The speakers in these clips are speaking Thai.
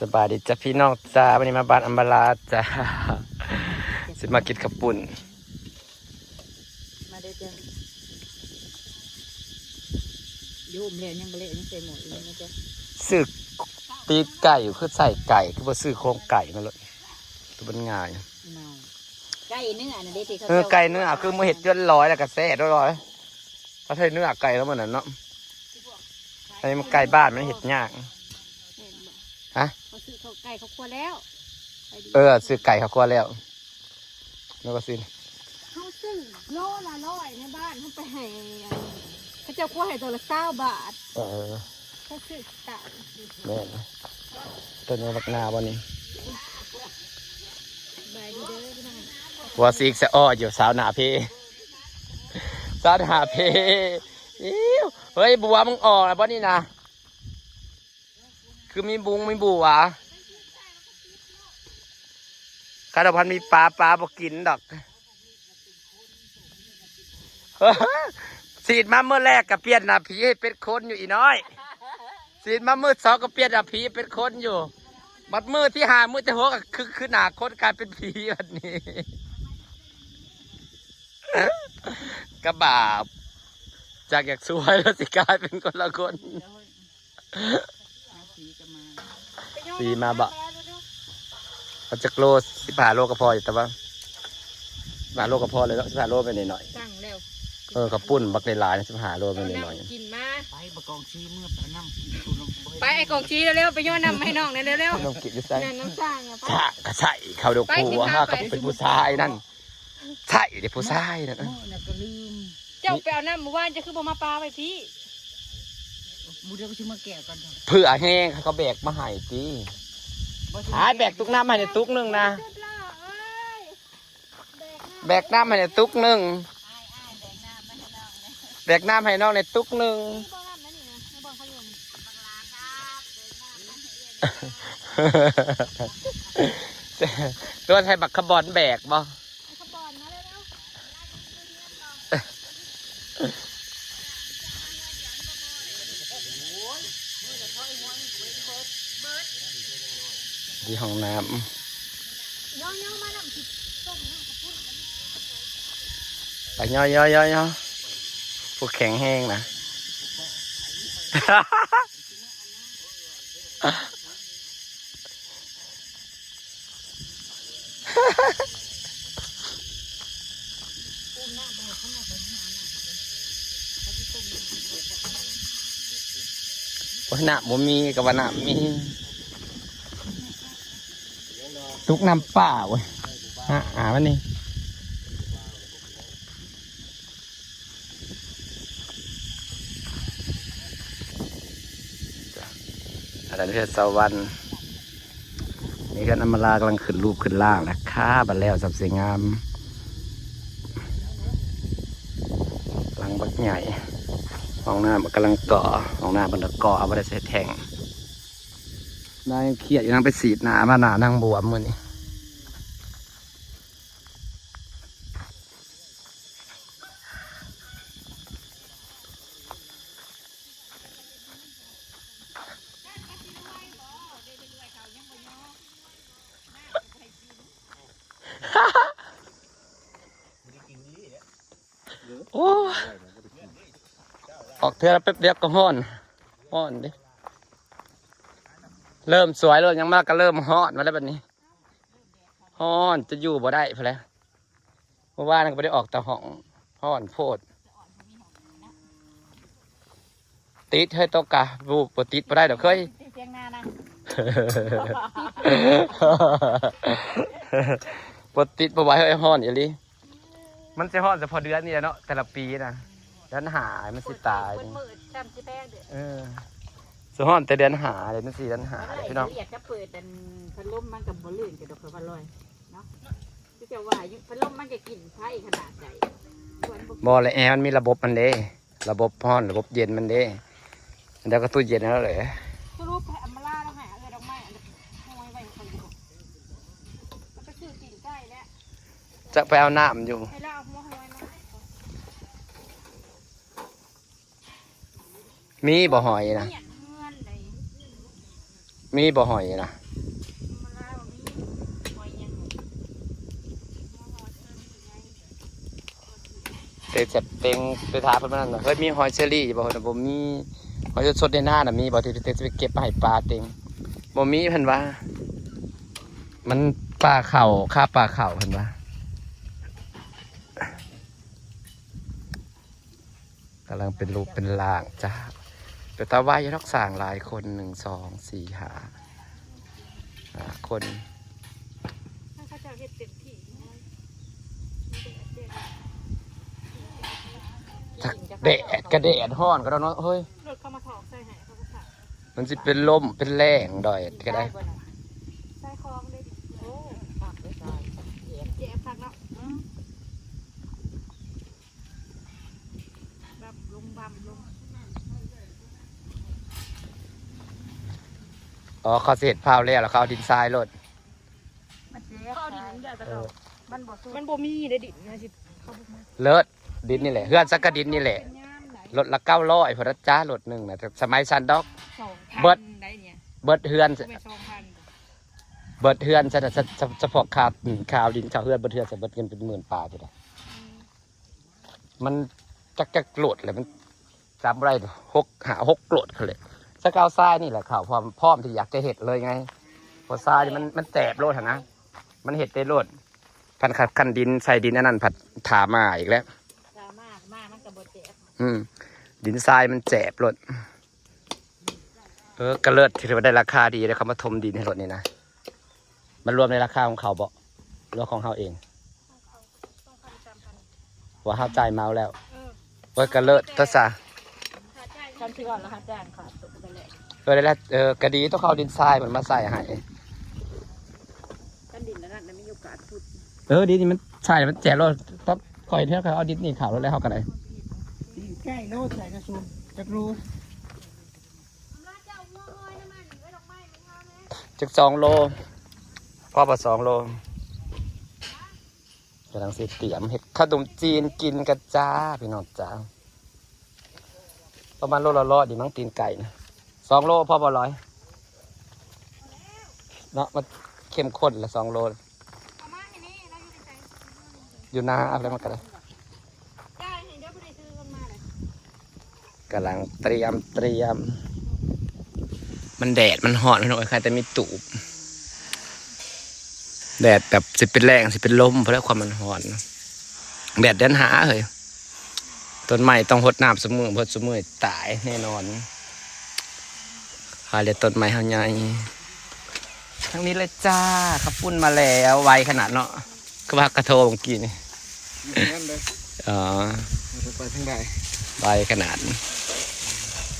สบายดีจ้ะพี่น้องจ้าวันนี้มาบ้านอัมบาลาจ้าสิมากินข้าวปุ้นมาได้จ้ะโยมเละยังเละยังใส่หมดเลยนะจ๊ะซื้อตีไก่คือใส่ไก่คือว่าซื้อโครงไก่มาเลยตัวเป็นง่ายไก่เนื้อน่ะได้ที่เขาไก่เนื้อคือมือเห็ด100แล้วก็แซ่ร้อยเขาใช้เนื้อไก่แล้วมันน่ะเนาะไอ้มันไก่บ้านมันเห็ดยากฮะเขาซื้อเขาไก่เขาคั่วแล้วซื้อไก่เขาคั่วแล้วแล้วก็ซื้อเขาซื้อโลละ100ในบ้านเขาไปให้เขาเจ้าคั่วให้ตัวละ20 บาทเขาซื้อต่างแม่ต้นบักนาวันนี้ว่าซีกจะอ้ออยู่สาวหนาเพสาวหนาเพเฮ้ยบัวมึงออกแล้วป่ะนี่นะคือมีบุ้งมีบัวข้าดพันมีปลาบอกกินดอกสีดมาเมื่อแรกกับเปลี่ยนนาผีให้เป็นคนอยู่อีน้อยสีดมาเมื่อสองก็เปลี่ยนนาผีเป็นคนอยู่บัดมือที่หามือจะหัวก็คือหนาคนกลายเป็นผีแบบนี้กระบาบจากอยากสวยแล้วสิกลายเป็นคนละคนสีมาบะเอาจากโล15 โลก็พออยู่แต่ว่า15 โลก็พอเลยแล้ว15 โลไปหน่อยสั่งแล้วกับปุ้นบักในลาย15 โลไปหน่อยกินมาไปบะกองชีเมื่อไปน้ำไปไอ้กองชีเร็วๆไปย้อนน้ำให้น้องเร็วๆน้องกินใส่น้ำสั่งอ่ะใช่ก็ใส่เขาดูกูว่าเขาเป็นผู้ชายนั่นใช่เด็กผู้ชายนั่นก็ลืมเจ้าไปเอาน้ำมาว่านจะคือบ่มาปลาไปพี่มูเดียวก็ชิมาแก่กันเพื่อแห้งเขาแบกมาให้จีหายแบกตุกน้ำให้ในตุกนึงนะแบกน้ำให้ในตุกนึงแบกน้ำให้น้องในตุกนึงตัวไทยบักขบอนแบกบ่ที่ห้องน้ำไปย่อยพวกแข็งแห้งนะว่าหนาบ่มีกับว่าหนามีทุกน้ำป่าเว้ยวันนี้อะไรเพื่อนสวรรค์นี่ก็นำมาลากำลังขึ้นรูปขึ้นล่างนะคะบัดแล้วสับเสียงามหลังบักใหญ่ห้องน้ำกำลังเกาะห้องน้ำมันเกาะเอาไปใส่แทงนายเครียดอยู่นั่งไปสีดหนามาหนานั่งบวมมือนี่โอ้ออกเทือแป๊บเดียวก็ห้อนดิเริ่มสวยเลยยังมากก็เริ่มฮ้อนมาแล้วแบบนี้ฮ้อนจะอยู่บ่ได้พอแล้วเมื่อวานก็ไม่ได้ออกแต่ห้องฮ้อนโพดติดเฮ้ยตกกะบูปติดบ่ได้ดอกเคยปติดบ่ไหวเฮ้ยฮ้อนอย่างนี้มันจะฮ้อนแต่พอเดือนนี่แหละเนาะแต่ละปีนะเดือนหามันสิตายสฮ้อนแต่เดือนหาเดือน4 เดือนหาพี่น้องอยากจะเปิดแต่พัดลมมันกับบ่ลื่นกับดอกพัดลอยเนาะจะว่าพัดลมมันจะกินไผ่ขนาดไหนบ่เลยแอร์มันมีระบบมันเด้ระบบร้อนระบบเย็นมันเด้เดี๋ยวก็ตู้เย็นแล้วเลยสรุปให้อัมมาล่าแล้วหาดอกไม้ห้อยไว้คนเดียวมันก็คือกินใกล้แล้วจะไปเอาน้ำอยู่ให้เราเอาหัวห้อยมามีบ่หอยนะ มีบ่หอยนะ มาลาบ่มีหอยยัง เต็งจับเต็งไปทาเพิ่นมานั่นน่ะเฮ้ยมีหอยเชอรี่บ่น่ะบ่มีหอยสดๆในหน้าน่ะมีบ่ที่เต็งจะไปเก็บมาให้ปลาเต็งบ่มีเพิ่นว่า มันปลาเข่าค่าปลาเข่าเพิ่นว่า กำลังเป็นรูปเป็นร่างจ้าแต่ตาว่ายังรักสร้างหลายคน1 2 4 5 คน ถ้าเขาจะเฮ็ดเต็มที่ ถ้าแดดกระแดดฮ้อนก็ได้เนาะเฮ้ย รถเข้ามาถอกใส่ให้เขาก็ถาก มันสิเป็นลมเป็นแรงดอยก็ได้ ใส่คลองได้ดิโอ้ ผักไปใส่เย็บ เจ็บคักเนาะแบบลุงบำลุง อ๋อเขาสิเฮ็ดพาวแล้วเขาเอาดินทรายรถ มันเจ็บ เข้าดินได้แต่ เอ เรา อ มันบ่สู้มันบ่มีได้ดินนะสิเขาบ่มา เลิศดินนี่แหละเฮือนสักกะดินนี่แหละ เป็นย่ามไหน รถละ900พอจ้ารถหนึงน่ะแต่สมัยซันดอก 2,000 เบิด ได้เนี่ย เบิดเฮือน ก็เป็น2,000 เบิดเฮือนเฉพาะข่าวดินข่าวเฮือนเบิดเฮือนจะเบิดเงินเป็นหมื่นป่าพุ่นน่ะมันจักโกรธเลยมันจำไร6 โกรธเขาเลยสกาวทรายนี่แหละข่าวพร้อมที่อยากจะเห็ดเลยไงพอทรายนี่มันแตบโลดหั่นนะมันเห็ดได้โลดพันขัดคันดินใส่ดินอันนั้นผัดถามาอีกแล้ว สามารถมากมันก็บ่เจ็บ ดินทรายมันแจบรถกระเลิศที่ถือว่าได้ราคาดีเลยเขามาถมดินให้รถนี่นะมันรวมในราคาของเขาบ่หรือว่าของเขาเอง 2,000 3,000 ว่าเขาจ่ายเมาแล้ว เออ กระเลิศทศะ ฉันซื้อก่อนแล้วค่ะจ้างค่ะตกไปเลย ได้แล้วกระดีต้องเขาดินทรายมันมาใส่ให้ กันดินแล้วนั่นมีโอกาสพูด ดินนี่มันใช่มันแจบรถต้องคอยเท่าเขาเอาดินนี่ขาวรถแล้วเขากันเลย ใกล้โลดใส่กระสุนจักรู จัก2 โลพ่อประ2 โลกำลังสิเตรียมเห็ดขนมจีนกินกันจ้าพี่น้องจ้าประมาณโลละ100ดีมั้งตีนไก่นะ2 โลพ่อบ่ร้อยเนาะมันเข้มข้นละ2 โล เอามาให้นี่เราอยู่ในใจ อยู่นาอะไรมากันเลย ได้ให้เดี๋ยวผู้ใดซื้อกันมาเลย กำลังเตรียมมันแดดมันหอนหน่อยใครแต่มีตูบแดดแบบสิเป็นแรงสิเป็นลมเพราะความมันหอนแดดเดินหาเลยต้นไม้ต้องหดน้ำเสมอเพราะเสมอตายแน่นอนหาเรียต้นไม้เขาใหญ่ทั้งนี้เลยจ้าขับปุ้นมาแล้วไวขนาดเนาะก็ว่ากระโทงกิน นั่นเลย อ๋อ ไปทางใด ไวขนาด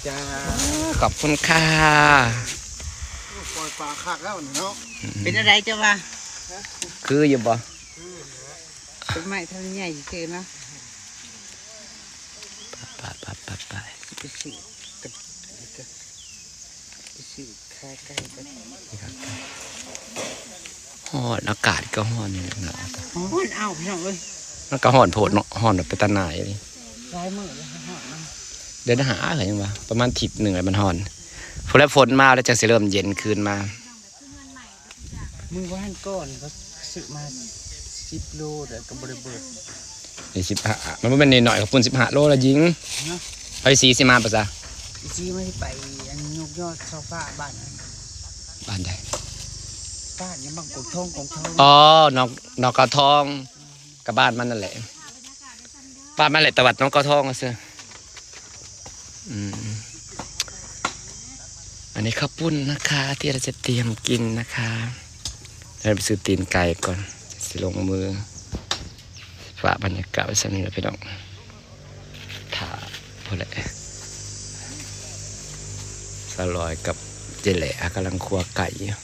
จ้า ขอบคุณค่ะ ปล่อยปลาคักแล้วเนาะเป็นอะไรจ้าวะ คืออยู่บ่ เป็นไม้เท่าใหญ่เกินนะ ไป ไปซื้อกับไปซื้อค่าใกล้กัน ฮ้อนอากาศก็ฮ้อนอยู่นะ อ๋อมันเอาพี่น้องเอ้ย มันก็ฮ้อนโพดเนาะฮ้อนแบบเป็นตาหน่ายนี่ ร้ายมือเลยหอดมัน เดินหาอะไรยังวะประมาณทิศหนึ่งเลยมันฮ้อนฝนแล้วฝนมาแล้วจะสิเริ่มเย็นคืนมา มือว่านก้อนเขาซื้อมา10 โลเดี๋ยวกับบริเบิด นี่15มันบ่แม่นน้อยๆกับปุ่น15 โลละยิง เนาะ เอาสีสิมาปะซะ อีซีไม่ได้ไปอันยกยอดโซฟาบ้านนั้น บ้านใด บ้านยังบางกงทอง อ๋อนอกกระทองกับบ้านมันนั่นแหละบ้านมันแหละตะวัดน้องกระทองก็ซื่ออันนี้ข้าวปุ้นนะคะที่เราจะเตรียมกินนะคะเราไปซื้อตีนไก่ก่อนสิลงมือฝากบรรยากาศไว้สักนิดนะพี่น้องถ่าพอแหละสลอยกับเจแหล่กำลังคั่วไก่อยู่